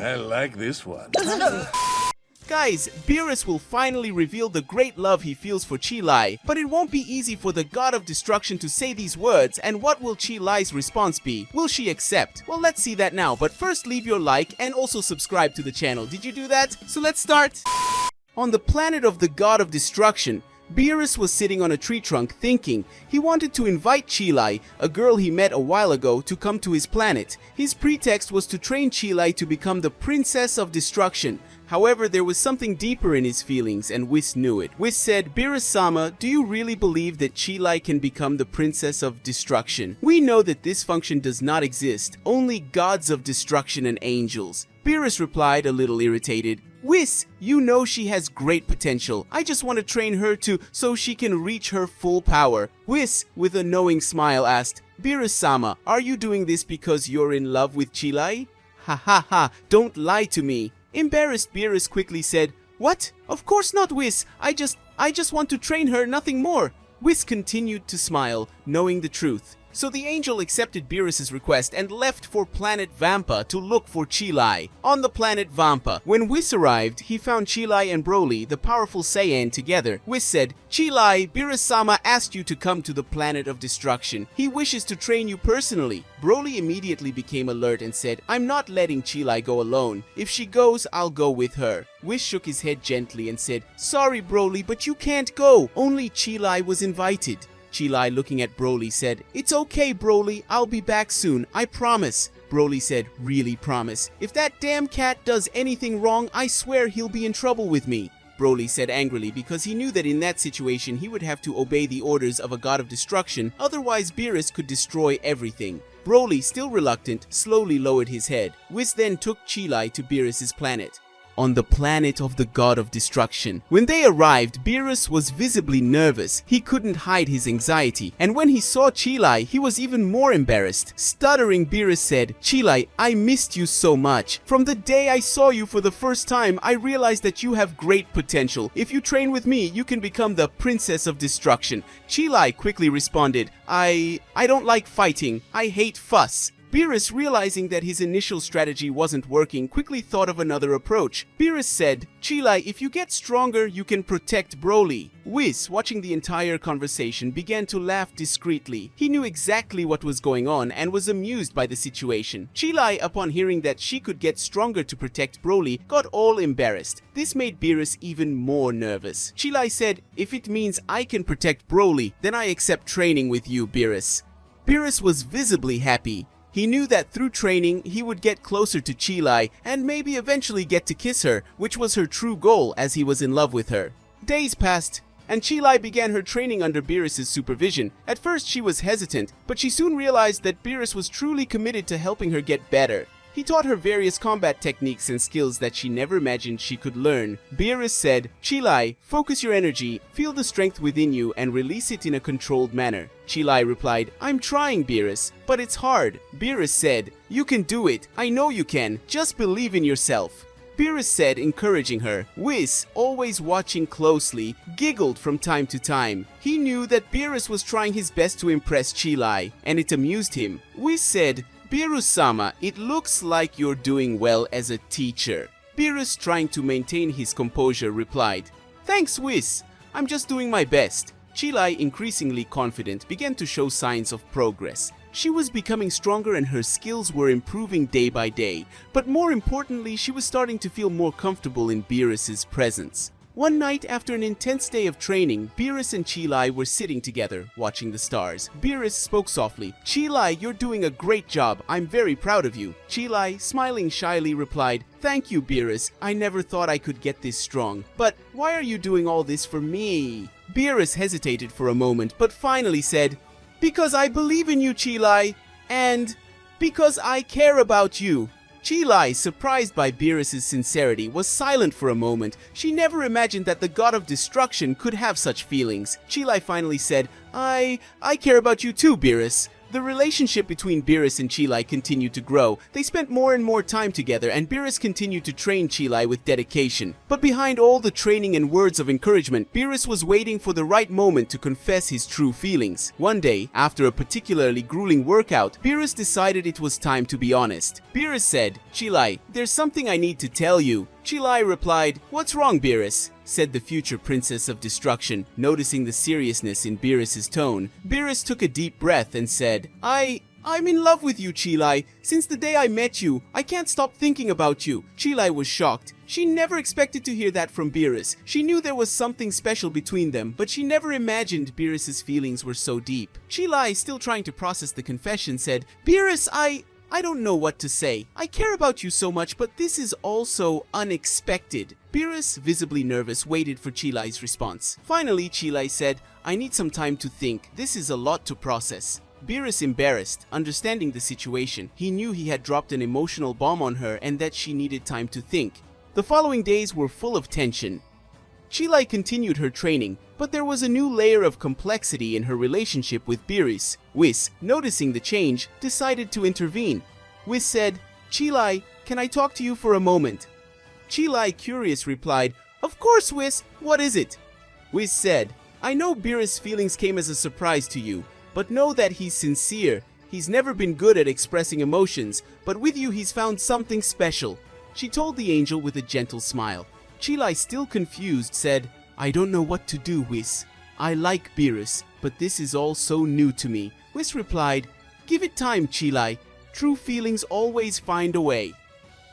I like this one. Guys, Beerus will finally reveal the great love he feels for Chilai, but it won't be easy for the god of destruction to say these words, and what will Chilai's response be? Will she accept? Well, let's see that now, but first leave your like and also subscribe to the channel. Did you do that? So let's start! On the planet of the god of destruction, Beerus was sitting on a tree trunk thinking. He wanted to invite Chilai, a girl he met a while ago, to come to his planet. His pretext was to train Chilai to become the princess of destruction. However, there was something deeper in his feelings, and Whis knew it. Whis said, Beerus-sama, do you really believe that Chilai can become the princess of destruction? We know that this function does not exist, only gods of destruction and angels. Beerus replied, a little irritated, Whis, you know she has great potential. I just want to train her so she can reach her full power. Whis, with a knowing smile, asked, Beerus-sama, are you doing this because you're in love with Chilai? Ha ha ha, don't lie to me. Embarrassed, Beerus quickly said, What? Of course not, Whis. I just want to train her, nothing more. Whis continued to smile, knowing the truth. So the angel accepted Beerus' request and left for planet Vampa to look for Chilai. On the planet Vampa, when Whis arrived, he found Chilai and Broly, the powerful Saiyan, together. Whis said, Chilai, Beerus-sama asked you to come to the planet of destruction. He wishes to train you personally. Broly immediately became alert and said, I'm not letting Chilai go alone. If she goes, I'll go with her. Whis shook his head gently and said, Sorry, Broly, but you can't go. Only Chilai was invited. Chilai, looking at Broly, said, It's okay, Broly, I'll be back soon, I promise. Broly said, Really promise? If that damn cat does anything wrong, I swear he'll be in trouble with me. Broly said angrily because he knew that in that situation he would have to obey the orders of a god of destruction, otherwise Beerus could destroy everything. Broly, still reluctant, slowly lowered his head. Whis then took Chilai to Beerus' planet. On the planet of the god of destruction. When they arrived, Beerus was visibly nervous. He couldn't hide his anxiety, and when he saw Chilai, he was even more embarrassed. Stuttering, Beerus said, Chilai, I missed you so much. From the day I saw you for the first time, I realized that you have great potential. If you train with me, you can become the princess of destruction. Chilai quickly responded, I don't like fighting. I hate fuss. Beerus, realizing that his initial strategy wasn't working, quickly thought of another approach. Beerus said, Chilai, if you get stronger, you can protect Broly. Whis, watching the entire conversation, began to laugh discreetly. He knew exactly what was going on and was amused by the situation. Chilai, upon hearing that she could get stronger to protect Broly, got all embarrassed. This made Beerus even more nervous. Chilai said, If it means I can protect Broly, then I accept training with you, Beerus. Beerus was visibly happy. He knew that through training, he would get closer to Chilai and maybe eventually get to kiss her, which was her true goal as he was in love with her. Days passed, and Chilai began her training under Beerus' supervision. At first she was hesitant, but she soon realized that Beerus was truly committed to helping her get better. He taught her various combat techniques and skills that she never imagined she could learn. Beerus said, Chilai, focus your energy, feel the strength within you and release it in a controlled manner. Chilai replied, I'm trying, Beerus, but it's hard. Beerus said, You can do it. I know you can. Just believe in yourself. Beerus said, encouraging her. Whis, always watching closely, giggled from time to time. He knew that Beerus was trying his best to impress Chilai, and it amused him. Whis said, Beerus-sama, it looks like you're doing well as a teacher. Beerus, trying to maintain his composure, replied, Thanks, Whis. I'm just doing my best. Chilai, increasingly confident, began to show signs of progress. She was becoming stronger and her skills were improving day by day, but more importantly, she was starting to feel more comfortable in Beerus' presence. One night, after an intense day of training, Beerus and Chilai were sitting together, watching the stars. Beerus spoke softly, Chilai, you're doing a great job. I'm very proud of you. Chilai, smiling shyly, replied, Thank you, Beerus. I never thought I could get this strong. But why are you doing all this for me? Beerus hesitated for a moment, but finally said, Because I believe in you, Chilai, and because I care about you. Chilai, surprised by Beerus' sincerity, was silent for a moment. She never imagined that the god of destruction could have such feelings. Chilai finally said, I care about you too, Beerus. The relationship between Beerus and Chilai continued to grow. They spent more and more time together, and Beerus continued to train Chilai with dedication. But behind all the training and words of encouragement, Beerus was waiting for the right moment to confess his true feelings. One day, after a particularly grueling workout, Beerus decided it was time to be honest. Beerus said, "Chilai, there's something I need to tell you." Chilai replied, "What's wrong, Beerus?" said the future princess of destruction. Noticing the seriousness in Beerus's tone, Beerus took a deep breath and said, I'm in love with you, Chilai. Since the day I met you, I can't stop thinking about you." Chilai was shocked. She never expected to hear that from Beerus. She knew there was something special between them, but she never imagined Beerus's feelings were so deep. Chilai, still trying to process the confession, said, "Beerus, I don't know what to say. I care about you so much, but this is also unexpected." Beerus, visibly nervous, waited for Chilai's response. Finally, Chilai said, "I need some time to think. This is a lot to process." Beerus, embarrassed, understanding the situation, he knew he had dropped an emotional bomb on her and that she needed time to think. The following days were full of tension. Chilai continued her training, but there was a new layer of complexity in her relationship with Beerus. Whis, noticing the change, decided to intervene. Whis said, "Chilai, can I talk to you for a moment?" Chilai, curious, replied, "Of course, Whis. What is it?" Whis said, "I know Beerus' feelings came as a surprise to you, but know that he's sincere. He's never been good at expressing emotions, but with you he's found something special." She told the angel with a gentle smile. Chilai, still confused, said, "I don't know what to do, Whis. I like Beerus, but this is all so new to me." Whis replied, "Give it time, Chilai. True feelings always find a way."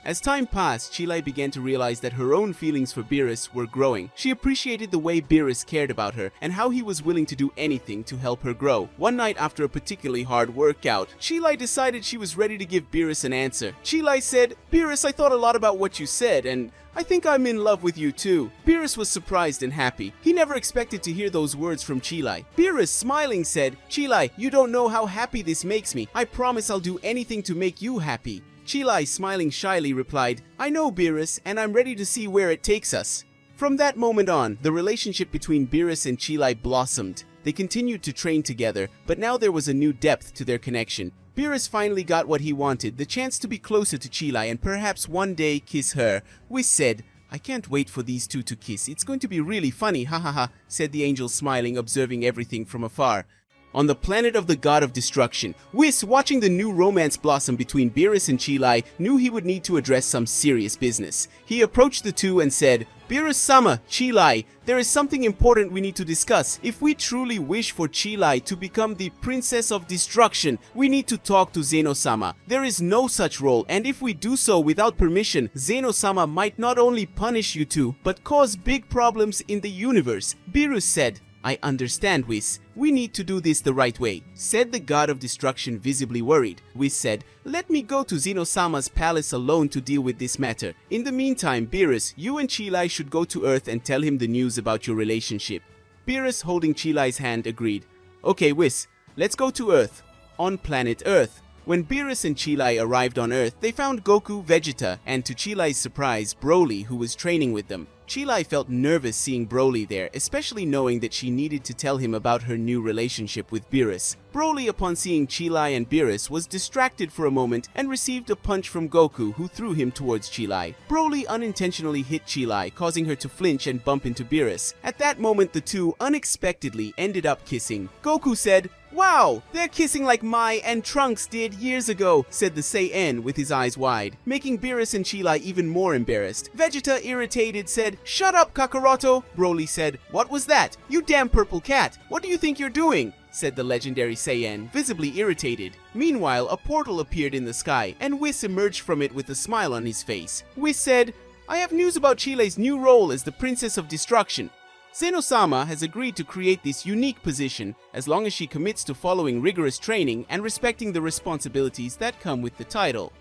As time passed, Chilai began to realize that her own feelings for Beerus were growing. She appreciated the way Beerus cared about her and how he was willing to do anything to help her grow. One night after a particularly hard workout, Chilai decided she was ready to give Beerus an answer. Chilai said, "Beerus, I thought a lot about what you said, and I think I'm in love with you too." Beerus was surprised and happy. He never expected to hear those words from Chilai. Beerus, smiling, said, "Chilai, you don't know how happy this makes me. I promise I'll do anything to make you happy." Chilai, smiling shyly, replied, "I know, Beerus, and I'm ready to see where it takes us." From that moment on, the relationship between Beerus and Chilai blossomed. They continued to train together, but now there was a new depth to their connection. Beerus finally got what he wanted, the chance to be closer to Chilai and perhaps one day kiss her. Whis said, "I can't wait for these two to kiss. It's going to be really funny, ha ha ha," said the angel, smiling, observing everything from afar. On the planet of the god of destruction, Whis, watching the new romance blossom between Beerus and Chilai, knew he would need to address some serious business. He approached the two and said, "Beerus-sama, Chilai, there is something important we need to discuss. If we truly wish for Chilai to become the princess of destruction, we need to talk to Zeno-sama. There is no such role, and if we do so without permission, Zeno-sama might not only punish you two, but cause big problems in the universe." Beerus said, "I understand, Whis. We need to do this the right way," said the god of destruction, visibly worried. Whis said, "Let me go to Zeno-sama's palace alone to deal with this matter. In the meantime, Beerus, you and Chilai should go to Earth and tell him the news about your relationship." Beerus, holding Chilai's hand, agreed. "Okay, Whis, let's go to Earth." On planet Earth. When Beerus and Chilai arrived on Earth, they found Goku, Vegeta, and to Chilai's surprise, Broly, who was training with them. Chilai felt nervous seeing Broly there, especially knowing that she needed to tell him about her new relationship with Beerus. Broly, upon seeing Chilai and Beerus, was distracted for a moment and received a punch from Goku, who threw him towards Chilai. Broly unintentionally hit Chilai, causing her to flinch and bump into Beerus. At that moment, the two unexpectedly ended up kissing. Goku said, "Wow, they're kissing like Mai and Trunks did years ago," said the Saiyan with his eyes wide, making Beerus and Chilai even more embarrassed. Vegeta, irritated, said, "Shut up, Kakaroto." Broly said, "What was that? You damn purple cat. What do you think you're doing?" said the legendary Saiyan, visibly irritated. Meanwhile, a portal appeared in the sky, and Whis emerged from it with a smile on his face. Whis said, "I have news about Chilai's new role as the Princess of Destruction. Zeno-sama has agreed to create this unique position as long as she commits to following rigorous training and respecting the responsibilities that come with the title."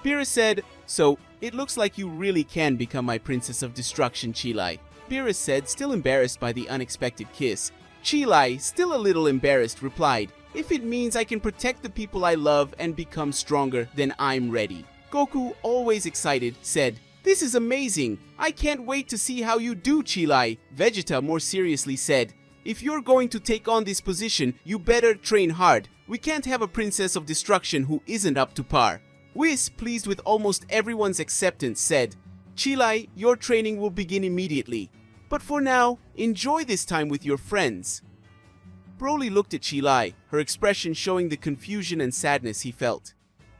Beerus said, "So, it looks like you really can become my Princess of Destruction, Chilai." Beerus said, still embarrassed by the unexpected kiss. Chilai, still a little embarrassed, replied, "If it means I can protect the people I love and become stronger, then I'm ready." Goku, always excited, said, "This is amazing. I can't wait to see how you do, Chilai." Vegeta more seriously said, "If you're going to take on this position, you better train hard. We can't have a princess of destruction who isn't up to par. Whis, pleased with almost everyone's acceptance, said, Chilai, your training will begin immediately. But for now, enjoy this time with your friends. Broly looked at Chilai, her expression showing the confusion and sadness he felt.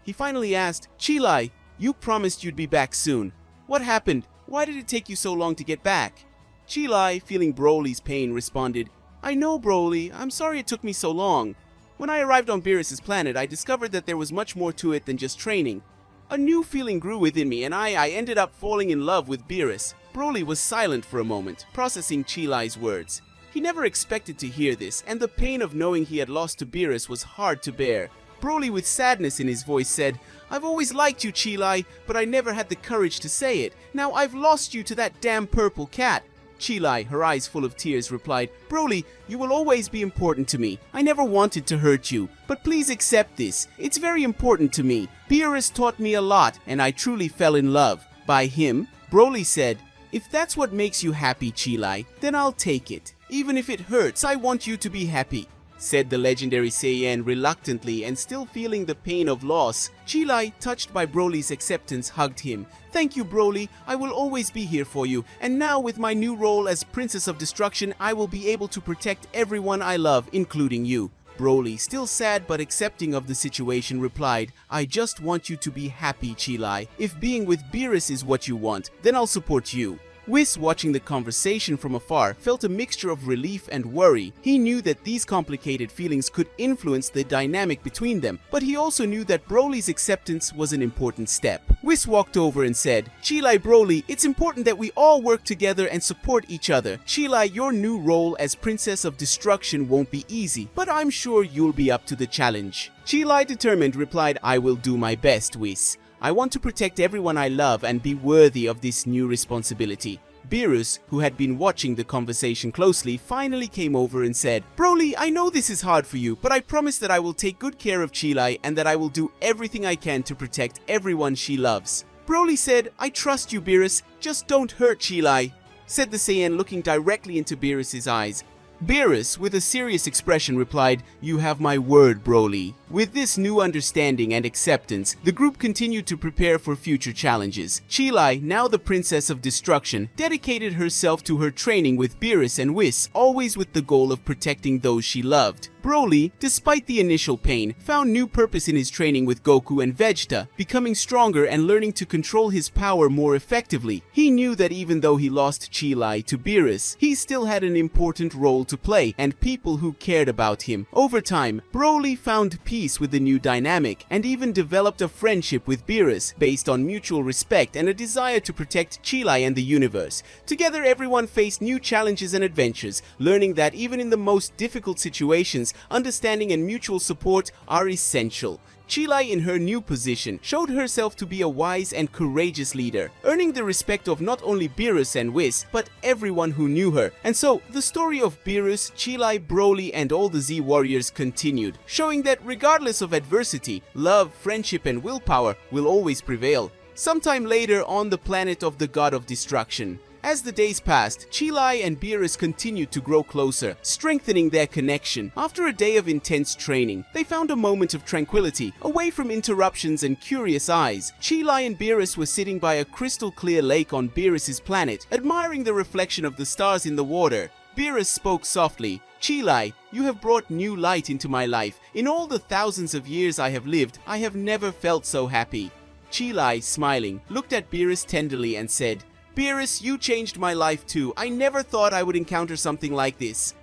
He finally asked, Chilai, you promised you'd be back soon. What happened? Why did it take you so long to get back? Chilai, feeling Broly's pain, responded, I know, Broly. I'm sorry it took me so long. When I arrived on Beerus' planet, I discovered that there was much more to it than just training. A new feeling grew within me, and I ended up falling in love with Beerus. Broly was silent for a moment, processing Chilai's words. He never expected to hear this, and the pain of knowing he had lost to Beerus was hard to bear. Broly, with sadness in his voice, said, I've always liked you, Chilai, but I never had the courage to say it. Now I've lost you to that damn purple cat. Chilai, her eyes full of tears, replied, Broly, you will always be important to me. I never wanted to hurt you, but please accept this. It's very important to me. Beerus taught me a lot, and I truly fell in love. By him, Broly said, if that's what makes you happy, Chilai, then I'll take it. Even if it hurts, I want you to be happy, said the legendary Saiyan reluctantly and still feeling the pain of loss. Chilai, touched by Broly's acceptance, hugged him. Thank you, Broly. I will always be here for you. And now with my new role as Princess of Destruction, I will be able to protect everyone I love, including you. Broly, still sad but accepting of the situation, replied, I just want you to be happy, Chilai. If being with Beerus is what you want, then I'll support you. Whis, watching the conversation from afar, felt a mixture of relief and worry. He knew that these complicated feelings could influence the dynamic between them, but he also knew that Broly's acceptance was an important step. Whis walked over and said, Chilai, Broly, it's important that we all work together and support each other. Chilai, your new role as Princess of Destruction won't be easy, but I'm sure you'll be up to the challenge. Chilai, determined, replied, I will do my best, Whis. I want to protect everyone I love and be worthy of this new responsibility. Beerus, who had been watching the conversation closely, finally came over and said, Broly, I know this is hard for you, but I promise that I will take good care of Chilai and that I will do everything I can to protect everyone she loves. Broly said, I trust you, Beerus, just don't hurt Chilai, said the Saiyan, looking directly into Beerus' eyes. Beerus, with a serious expression, replied, You have my word, Broly. With this new understanding and acceptance, the group continued to prepare for future challenges. Chilai, now the Princess of Destruction, dedicated herself to her training with Beerus and Whis, always with the goal of protecting those she loved. Broly, despite the initial pain, found new purpose in his training with Goku and Vegeta, becoming stronger and learning to control his power more effectively. He knew that even though he lost Chilai to Beerus, he still had an important role to play and people who cared about him. Over time, Broly found peace with the new dynamic and even developed a friendship with Beerus based on mutual respect and a desire to protect Chilai and the universe. Together, everyone faced new challenges and adventures, learning that even in the most difficult situations, understanding and mutual support are essential. Chilai, in her new position, showed herself to be a wise and courageous leader, earning the respect of not only Beerus and Whis, but everyone who knew her. And so, the story of Beerus, Chilai, Broly, and all the Z warriors continued, showing that regardless of adversity, love, friendship, and willpower will always prevail. Sometime later, on the planet of the God of Destruction, as the days passed, Chilai and Beerus continued to grow closer, strengthening their connection. After a day of intense training, they found a moment of tranquility, away from interruptions and curious eyes. Chilai and Beerus were sitting by a crystal-clear lake on Beerus' planet, admiring the reflection of the stars in the water. Beerus spoke softly, Chilai, you have brought new light into my life. In all the thousands of years I have lived, I have never felt so happy. Chilai, smiling, looked at Beerus tenderly and said, Beerus, you changed my life too. I never thought I would encounter something like this.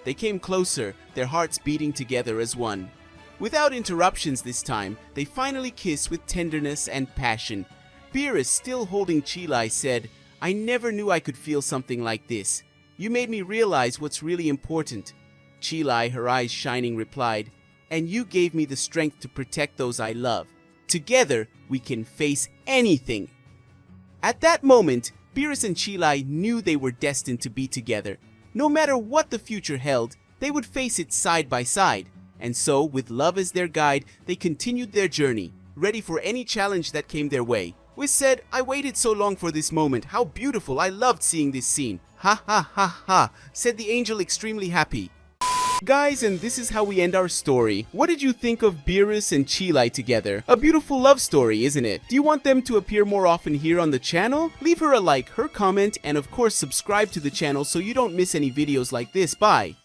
They came closer, their hearts beating together as one. Without interruptions this time, they finally kissed with tenderness and passion. Beerus, still holding Chilai, said, I never knew I could feel something like this. You made me realize what's really important. Chilai, her eyes shining, replied, and you gave me the strength to protect those I love. Together, we can face anything. At that moment, Beerus and Chilai knew they were destined to be together. No matter what the future held, they would face it side by side. And so, with love as their guide, they continued their journey, ready for any challenge that came their way. Whis said, I waited so long for this moment. How beautiful. I loved seeing this scene. Ha ha ha ha, said the angel, extremely happy. Guys, and this is how we end our story. What did you think of Beerus and Chilai together? A beautiful love story, isn't it? Do you want them to appear more often here on the channel? Leave her a like, her comment, and of course subscribe to the channel so you don't miss any videos like this. Bye!